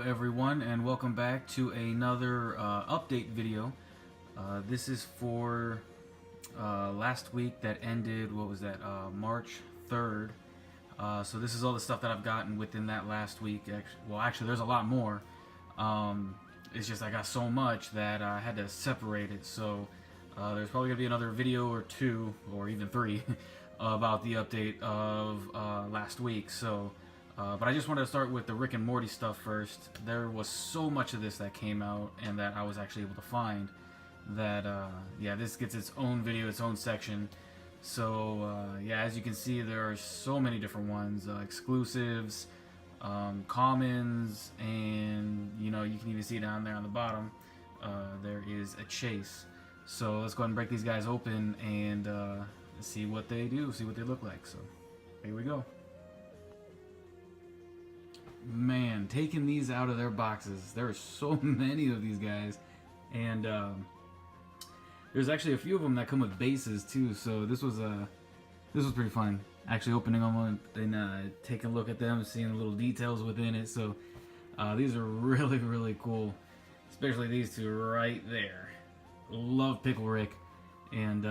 everyone, and welcome back to another update video. This is for last week that ended, what was that, March 3rd. So this is all the stuff that I've gotten within that last week. Actually there's a lot more. It's just I got so much that I had to separate it. So there's probably going to be another video or two, or even three, about the update of last week. So but I just wanted to start with the Rick and Morty stuff first. There was so much of this that came out and that I was actually able to find that, yeah, this gets its own video, its own section. So, yeah, as you can see, there are so many different ones, exclusives, commons, and, you know, you can even see down there on the bottom, there is a chase. So let's go ahead and break these guys open and see what they do, see what they look like. So, here we go. Man, taking these out of their boxes, there are so many of these guys, and there's actually a few of them that come with bases too. So this was pretty fun, actually opening them and taking a look at them, seeing the little details within it. So these are really cool, especially these two right there. Love Pickle Rick, and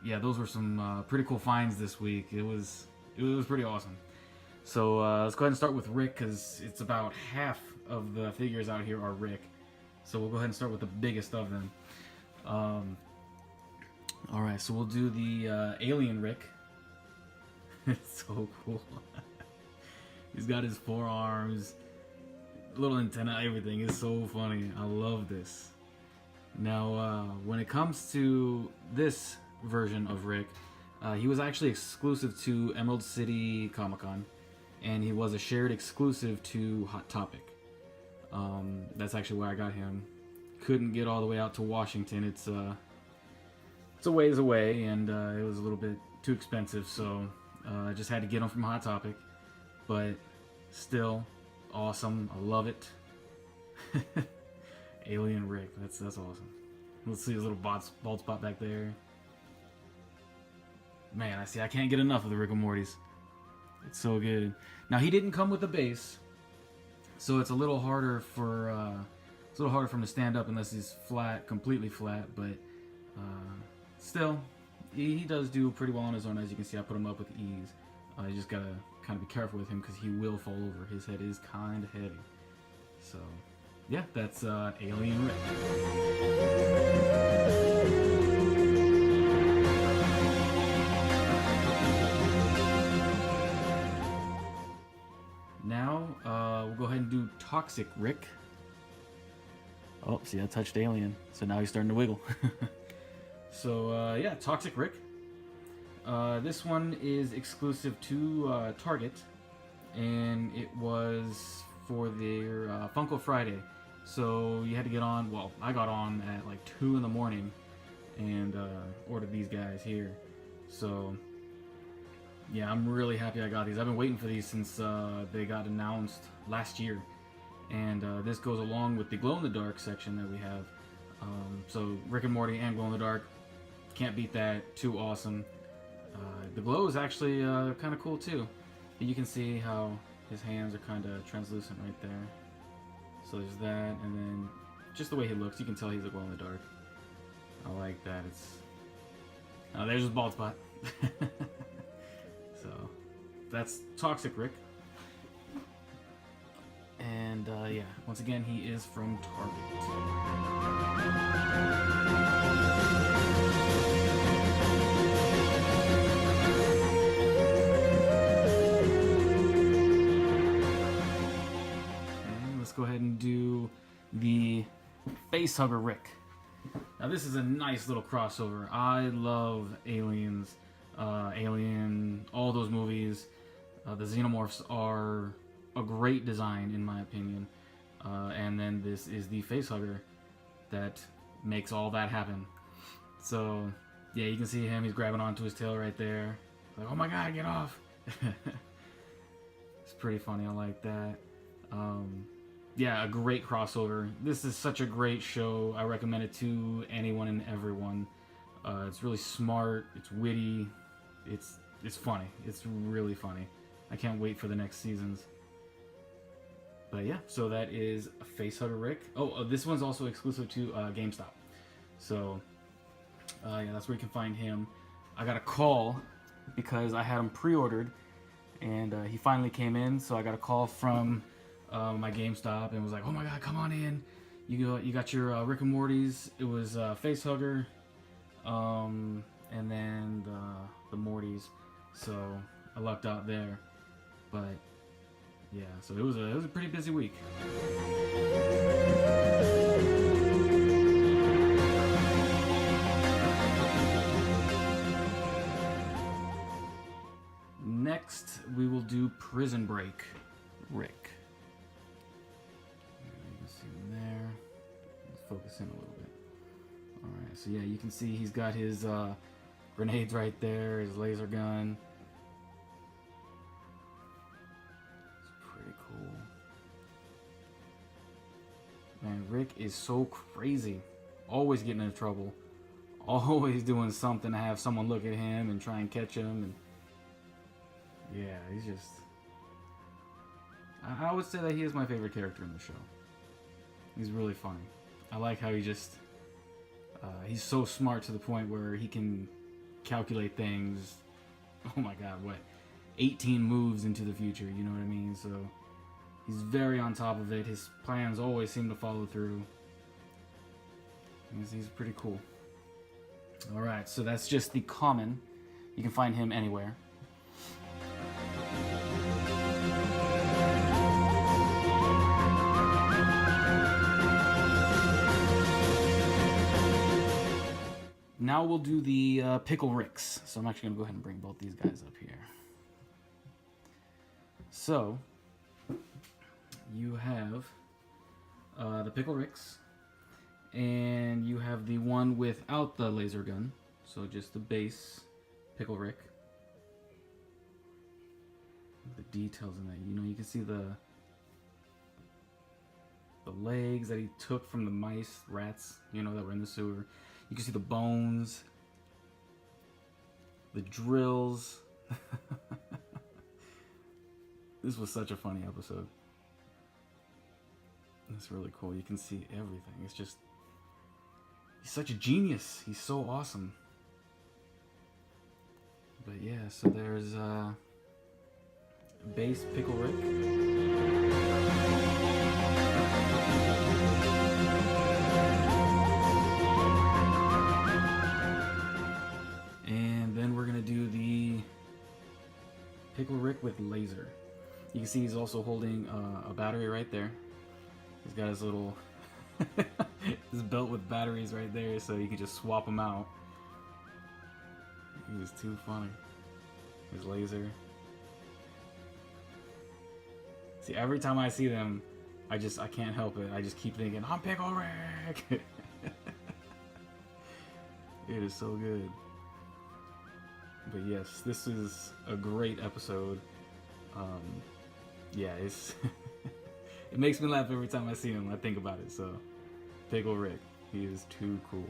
yeah, those were some pretty cool finds this week. It was pretty awesome. So let's go ahead and start with Rick, because it's about half of the figures out here are Rick. So we'll go ahead and start with the biggest of them. Alright, so we'll do the alien Rick. It's so cool. He's got his forearms, little antenna, everything. It's so funny. I love this. Now, when it comes to this version of Rick, he was actually exclusive to Emerald City Comic-Con. And he was a shared exclusive to Hot Topic. That's actually where I got him. Couldn't get all the way out to Washington. It's a ways away, and it was a little bit too expensive, so I just had to get him from Hot Topic. But still, awesome. I love it. Alien Rick. That's awesome. Let's see his little bald spot back there. Man, I can't get enough of the Rick and Mortys. It's so good. Now, he didn't come with a base, so it's a little harder for him to stand up unless he's flat, completely flat. But still, he does do pretty well on his own. As you can see, I put him up with ease. You just gotta kind of be careful with him because he will fall over. His head is kind of heavy. So, yeah, that's Alien Rick. Now, we'll go ahead and do Toxic Rick. Oh, see, I touched Alien, so now he's starting to wiggle. So, yeah, Toxic Rick. This one is exclusive to Target, and it was for their Funko Friday. So you had to get on, well, I got on at like 2 in the morning and ordered these guys here. So, yeah, I'm really happy I got these. I've been waiting for these since they got announced last year. And this goes along with the glow-in-the-dark section that we have. So Rick and Morty and glow-in-the-dark, can't beat that. Too awesome. The glow is actually kind of cool too. You can see how his hands are kind of translucent right there. So there's that, and then just the way he looks, you can tell he's a glow-in-the-dark. I like that. There's his bald spot. So that's Toxic Rick. And yeah, once again, he is from Target. And let's go ahead and do the Facehugger Rick. Now this is a nice little crossover. I love Aliens. Alien, all those movies. The Xenomorphs are a great design in my opinion. And then this is the Facehugger that makes all that happen. So, yeah, you can see him, he's grabbing onto his tail right there. Like, oh my god, get off! It's pretty funny, I like that. Yeah, a great crossover. This is such a great show. I recommend it to anyone and everyone. It's really smart, it's witty, it's funny. It's really funny. I can't wait for the next seasons. But yeah, so that is Facehugger Rick. Oh, this one's also exclusive to GameStop. So yeah, that's where you can find him. I got a call because I had him pre-ordered, and he finally came in. So I got a call from my GameStop and was like, "Oh my God, come on in! You got your Rick and Morty's. It was Facehugger, and then the Morty's." So I lucked out there, but yeah. So it was a pretty busy week. Next, we will do Prison Break Rick. You can see him there. Let's focus in a little bit. Alright, so yeah, you can see he's got his grenades right there, his laser gun. It's pretty cool. Man, Rick is so crazy. Always getting into trouble. Always doing something to have someone look at him and try and catch him. And yeah, he's just... I would say that he is my favorite character in the show. He's really funny. I like how he just... he's so smart to the point where he can calculate things... Oh my god, what? 18 moves into the future, you know what I mean? So, he's very on top of it. His plans always seem to follow through. He's pretty cool. Alright, so that's just the common. You can find him anywhere. Now we'll do the Pickle Ricks. So I'm actually going to go ahead and bring both these guys up here. So, you have the Pickle Ricks, and you have the one without the laser gun. So just the base Pickle Rick. The details in that, you know, you can see the legs that he took from the mice, rats, you know, that were in the sewer. You can see the bones, the drills. This was such a funny episode. It's really cool. You can see everything. It's just... He's such a genius. He's so awesome. But yeah, so there's base Pickle Rick. And then we're gonna do the Pickle Rick with laser. You can see he's also holding a battery right there. He's got his little his belt with batteries right there, so you can just swap them out. He's too funny. His laser. See, every time I see them, I can't help it. I just keep thinking, I'm Pickle Rick! It is so good. But yes, this is a great episode. Yeah, it's it makes me laugh every time I see him. I think about it. So, Pickle Rick, he is too cool.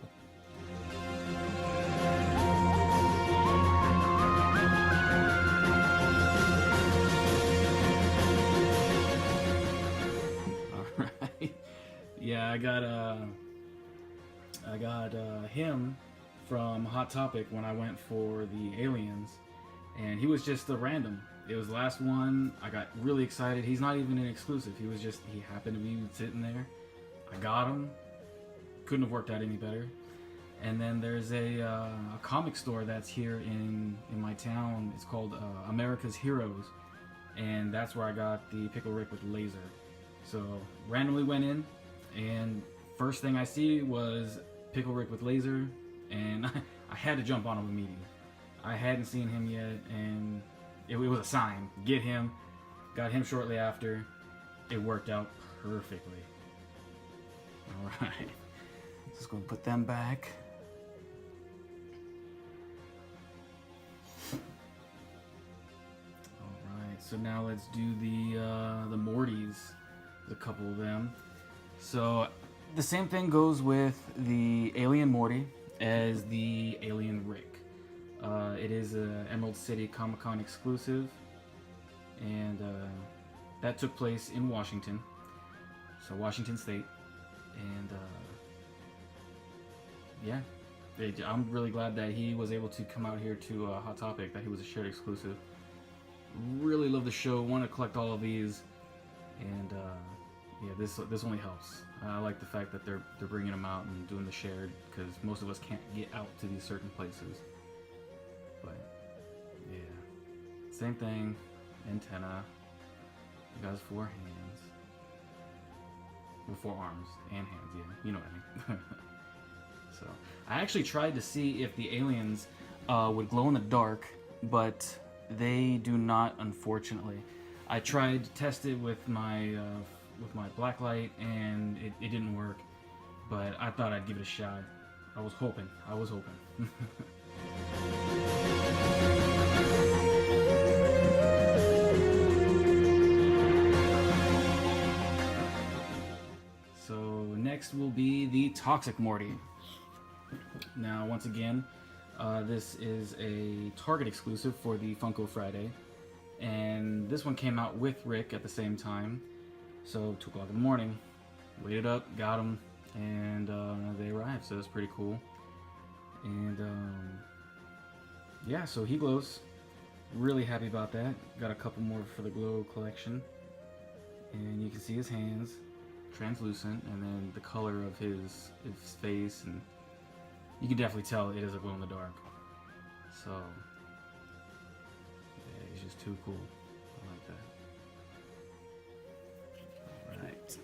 All right, yeah, I got him from Hot Topic when I went for the aliens, and he was just a random. It was the last one. I got really excited. He's not even an exclusive. He happened to be sitting there. I got him. Couldn't have worked out any better. And then there's a comic store that's here in my town. It's called America's Heroes, and that's where I got the Pickle Rick with laser. So randomly went in, and first thing I see was Pickle Rick with laser, and I had to jump on him immediately. I hadn't seen him yet, and it was a sign. Get him. Got him shortly after. It worked out perfectly. Alright. Just going to put them back. Alright, so now let's do the Mortys. There's a couple of them. So the same thing goes with the Alien Morty as the Alien Rick. It is an Emerald City Comic Con exclusive, and that took place in Washington, so Washington State, and yeah, I'm really glad that he was able to come out here to Hot Topic, that he was a shared exclusive. Really love the show, want to collect all of these, and yeah, this only helps. I like the fact that they're bringing them out and doing the shared, because most of us can't get out to these certain places. But yeah, same thing, antenna. It has 4 hands, well, 4 arms and hands. Yeah, you know what I mean. So I actually tried to see if the aliens would glow in the dark, but they do not, unfortunately. I tried to test it with my blacklight, and it didn't work. But I thought I'd give it a shot. I was hoping. So next will be the Toxic Morty. Now, once again, this is a Target exclusive for the Funko Friday, and this one came out with Rick at the same time. So 2 o'clock in the morning, waited up, got them, and they arrived. So that's pretty cool. And yeah, so he glows. Really happy about that. Got a couple more for the glow collection, and you can see his hands, translucent, and then the color of his face, and you can definitely tell it is a glow in the dark. So yeah, he's just too cool. I like that. Alright.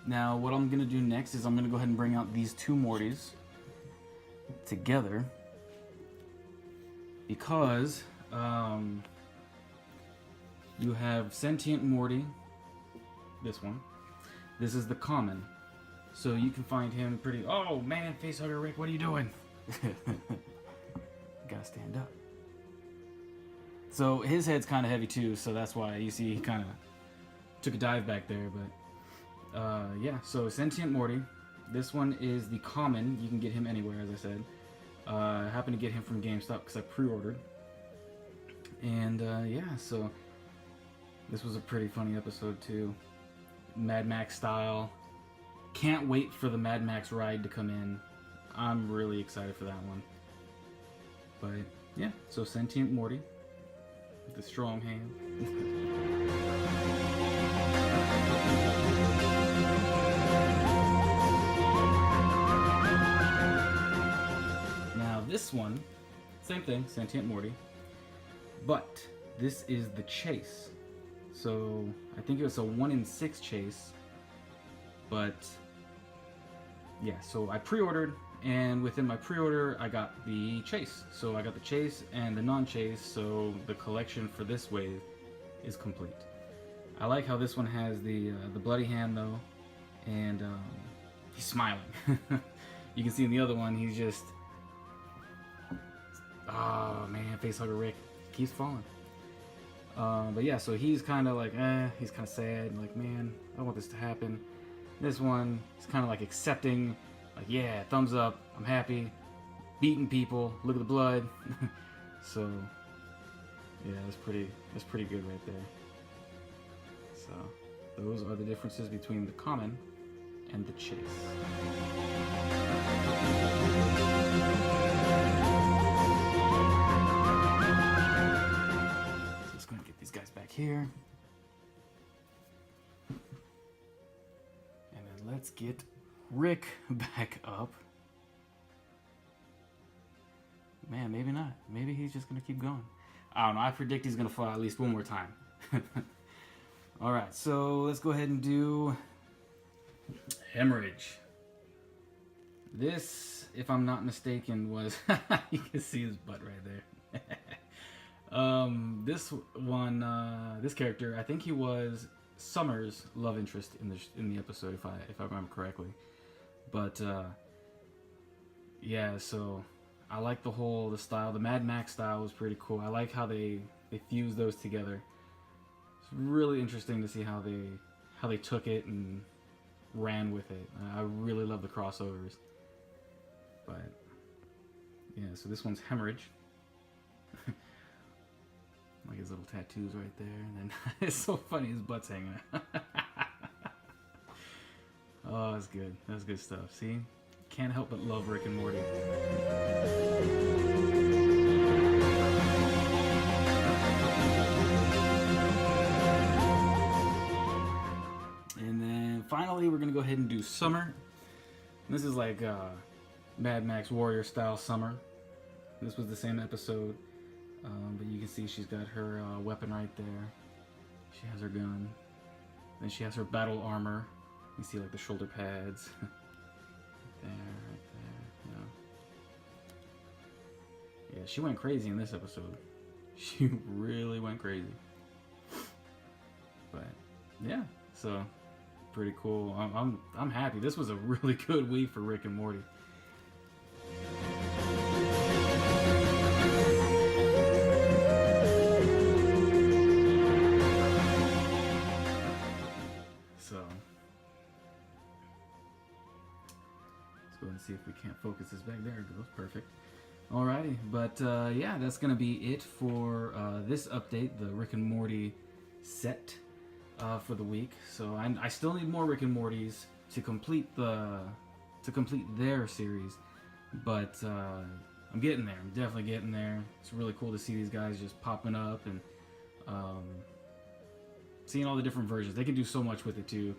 Now what I'm going to do next is I'm going to go ahead and bring out these 2 Mortys together, because you have Sentient Morty, this one. This is the common. So you can find him pretty... Oh man, Facehugger Rick, what are you doing? Gotta stand up. So his head's kind of heavy too, so that's why you see he kind of took a dive back there. But yeah, so Sentient Morty. This one is the common. You can get him anywhere, as I said. I happened to get him from GameStop because I pre-ordered. And yeah, so this was a pretty funny episode too. Mad Max style. Can't wait for the Mad Max ride to come in. I'm really excited for that one. But yeah, so Sentient Morty with the strong hand. Now this one, same thing, Sentient Morty, but this is the chase. So I think it was a 1 in 6 chase, but yeah, so I pre-ordered, and within my pre-order I got the chase. So I got the chase and the non-chase, so the collection for this wave is complete. I like how this one has the bloody hand though, and he's smiling. You can see in the other one he's just, oh man, Facehugger Rick keeps falling. But yeah, so he's kind of like, he's kind of sad, like, man, I don't want this to happen. This one is kind of like accepting, like, yeah, thumbs up, I'm happy, beating people, look at the blood. So yeah, that's pretty good right there. So those are the differences between the common and the chase. So let's go and get these guys back here. And then let's get Rick back up. Man, maybe not. Maybe he's just gonna keep going. I don't know. I predict he's gonna fall at least one more time. Alright, so let's go ahead and do Hemorrhage. This, if I'm not mistaken, was you can see his butt right there. This one, this character, I think he was Summer's love interest in the episode, if I remember correctly. But yeah, so I like the style. The Mad Max style was pretty cool. I like how they fused those together. It's really interesting to see how they took it and ran with it. I really love the crossovers. But yeah, so this one's Hemorrhage. Like his little tattoos right there, and then it's so funny, his butt's hanging out. Oh, that's good. That's good stuff. See? Can't help but love Rick and Morty. And then finally, we're going to go ahead and do Summer. This is like Mad Max Warrior style Summer. This was the same episode, but you can see she's got her weapon right there. She has her gun. Then she has her battle armor. You see like the shoulder pads. Right there, yeah, she went crazy in this episode. She really went crazy. But yeah, so pretty cool. I'm happy. This was a really good week for Rick and Morty. So let's go ahead and see if we can't focus this back. There it goes. Perfect. Alrighty, but yeah, that's gonna be it for this update, the Rick and Morty set for the week. So I still need more Rick and Mortys to complete their series, but I'm getting there. I'm definitely getting there. It's really cool to see these guys just popping up and seeing all the different versions. They can do so much with it too,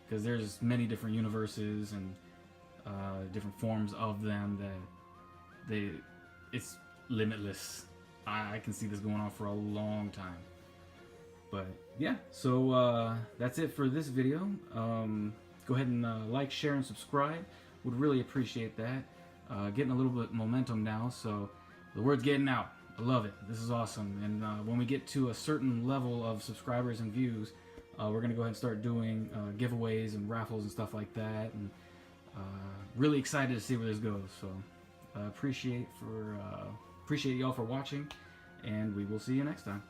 because there's many different universes and different forms of them that it's limitless. I can see this going on for a long time. But yeah, so that's it for this video. Go ahead and like, share, and subscribe. Would really appreciate that. Getting a little bit momentum now, so the word's getting out. I love it. This is awesome. And when we get to a certain level of subscribers and views, we're gonna go ahead and start doing giveaways and raffles and stuff like that. And really excited to see where this goes. So appreciate y'all for watching, and we will see you next time.